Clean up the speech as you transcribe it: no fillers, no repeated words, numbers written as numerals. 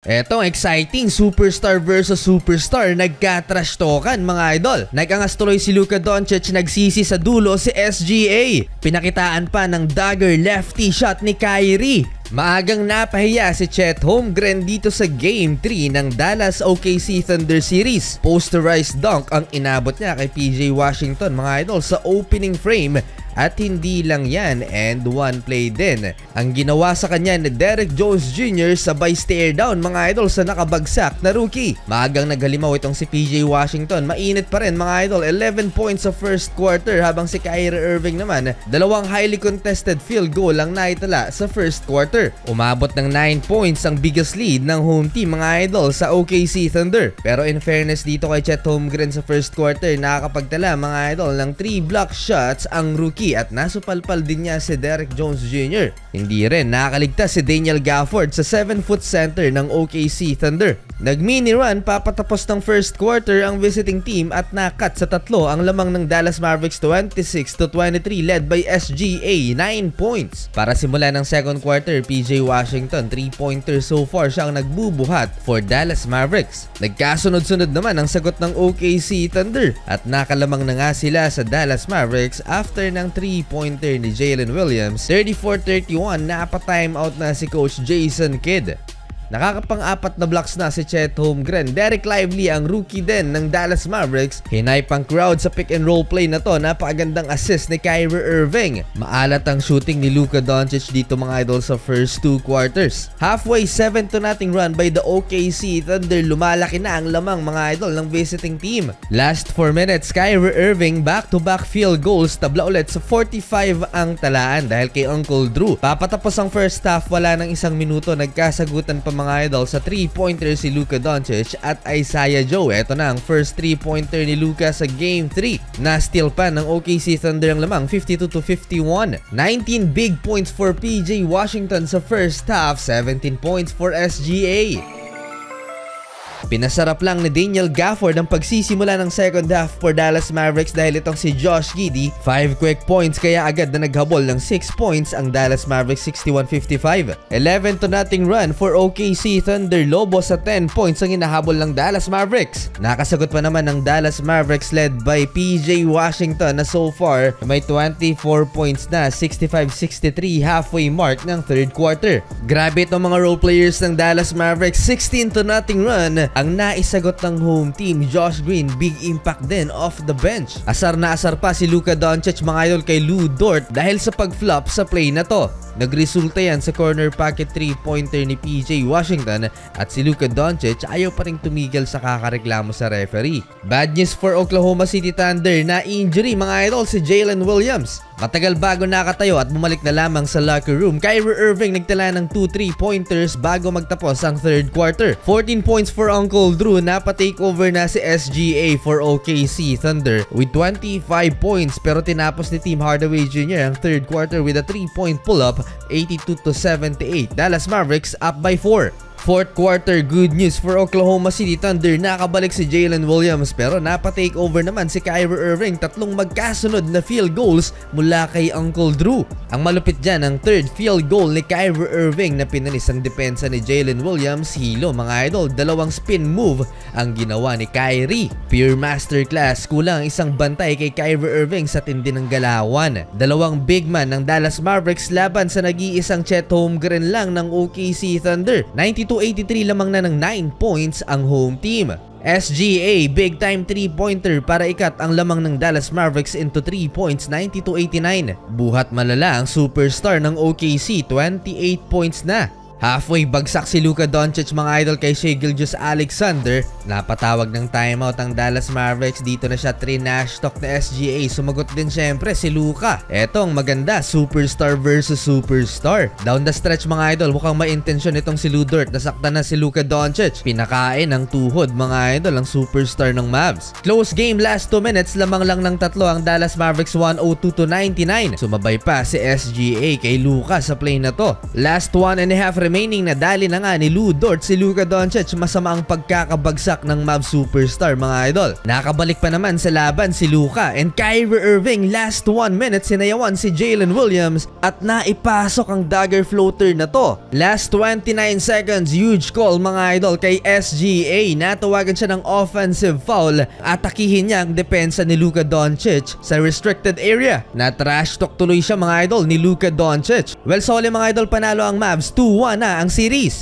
Etong exciting superstar versus superstar, nagka-trash talkan mga idol. Nag-angas tuloy si Luka Doncic, nagsisi sa dulo si SGA. Pinakitaan pa ng dagger lefty shot ni Kyrie. Maagang napahiya si Chet Holmgren dito sa Game 3 ng Dallas OKC Thunder Series. Posterized dunk ang inabot niya kay PJ Washington mga idol sa opening frame. At hindi lang yan, and one play din ang ginawa sa kanya ni Derrick Jones Jr. sabay stare down mga idol sa nakabagsak na rookie. Maagang naghalimaw itong si PJ Washington. Mainit pa rin mga idol, 11 points sa first quarter, habang si Kyrie Irving naman dalawang highly contested field goal ang naitala sa first quarter. Umabot ng 9 points ang biggest lead ng home team mga idol sa OKC Thunder. Pero in fairness dito kay Chet Holmgren sa first quarter, nakakapagtala mga idol ng 3 block shots ang rookie at nasupalpal din niya si Derrick Jones Jr. Hindi rin nakakaligtas si Daniel Gafford sa 7-foot center ng OKC Thunder. Nag-mini run papatapos ng first quarter ang visiting team at nakat sa tatlo ang lamang ng Dallas Mavericks 26-23 led by SGA 9 points. Para simula ng second quarter, PJ Washington 3-pointer so far siya ang nagbubuhat for Dallas Mavericks. Nagkasunod-sunod naman ang sagot ng OKC Thunder at nakalamang na nga sila sa Dallas Mavericks after ng 3-pointer ni Jalen Williams. 34-31 napa-timeout na si Coach Jason Kidd. Nakakapang-apat na blocks na si Chet Holmgren. Dereck Lively ang rookie din ng Dallas Mavericks. Hinaype ang crowd sa pick and roll play na to. Napakagandang assist ni Kyrie Irving. Maalat ang shooting ni Luka Doncic dito mga idol sa first 2 quarters. Halfway 7-0 run by the OKC Thunder. Lumalaki na ang lamang mga idol ng visiting team. Last 4 minutes, Kyrie Irving back-to-back field goals. Tabla ulit sa 45 ang talaan dahil kay Uncle Drew. Papatapos ang first half, wala ng isang minuto. Nagkasagutan pa mga idol sa 3-pointer si Luka Doncic at Isaiah Joe. Ito na ang first 3-pointer ni Luka sa Game 3. Na-steal pa ng OKC Thunder ang lamang 52-51. 19 big points for PJ Washington sa first half, 17 points for SGA. Pinasarap lang ni Daniel Gafford ang pagsisimula ng second half for Dallas Mavericks dahil itong si Josh Giddey 5 quick points, kaya agad na naghabol ng 6 points ang Dallas Mavericks 61-55. 11-0 run for OKC Thunder. Lobo sa 10 points ang hinahabol ng Dallas Mavericks. Nakasagot pa naman ng Dallas Mavericks led by PJ Washington na so far may 24 points na, 65-63 halfway mark ng third quarter. Grabe itong mga role players ng Dallas Mavericks. 16-0 run ang naisagot ng home team. Josh Green, big impact din off the bench. Asar na asar pa si Luka Doncic mga idol kay Lu Dort dahil sa pag-flop sa play na to. Nagresulta yan sa corner pocket 3-pointer ni PJ Washington at si Luka Doncic ayaw pa rin tumigil sa kakareklamo sa referee. Bad news for Oklahoma City Thunder, na injury mga idol si Jalen Williams. Matagal bago nakatayo at bumalik na lamang sa locker room. Kyrie Irving nagtala ng 2 3-pointers bago magtapos ang third quarter. 14 points for Uncle Drew. Napa-takeover na si SGA for OKC Thunder with 25 points, pero tinapos ni Tim Hardaway Jr. ang third quarter with a 3-point pull-up, 82-78. Dallas Mavericks up by 4. Fourth quarter, good news for Oklahoma City Thunder. Nakabalik si Jalen Williams pero napa-takeover naman si Kyrie Irving. Tatlong magkasunod na field goals mula kay Uncle Drew. Ang malupit dyan, ang third field goal ni Kyrie Irving na pinalis ang depensa ni Jalen Williams. Hilo mga idol, dalawang spin move ang ginawa ni Kyrie. Pure masterclass, kulang isang bantay kay Kyrie Irving sa tindi ng galawan. Dalawang big man ng Dallas Mavericks laban sa nag-iisang Chet Holmgren lang ng OKC Thunder. 82-83 lamang na ng 9 points ang home team. SGA, big time 3-pointer para ikat ang lamang ng Dallas Mavericks into 3 points, 92-89. Buhat malala ang superstar ng OKC, 28 points na. Halfway bagsak si Luka Doncic mga idol kay Shai Gilgeous-Alexander. Napatawag ng timeout ang Dallas Mavericks. Dito na siya trinash talk na SGA. Sumagot din syempre si Luka. Etong maganda, superstar versus superstar. Down the stretch mga idol, mukhang may intensyon itong si Lu Dort. Nasaktan na si Luka Doncic. Pinakain ng tuhod mga idol ang superstar ng Mavs. Close game, last 2 minutes, lamang lang ng tatlo ang Dallas Mavericks, 102-99. Sumabay pa si SGA kay Luka sa play na to. Last 1.5 remaining na dali na nga ni Lu Dort si Luka Doncic, masama ang pagkakabagsak ng Mavs superstar mga idol. Nakabalik pa naman sa laban si Luka and Kyrie Irving, last 1 minute sinayawan si Jalen Williams at naipasok ang dagger floater na to. Last 29 seconds, huge call mga idol kay SGA. Natawagan siya ng offensive foul. Atakihin niya ang depensa ni Luka Doncic sa restricted area. Na-trash talk tuloy siya mga idol ni Luka Doncic. Well, solid mga idol, panalo ang Mavs, 2-1 na ang series.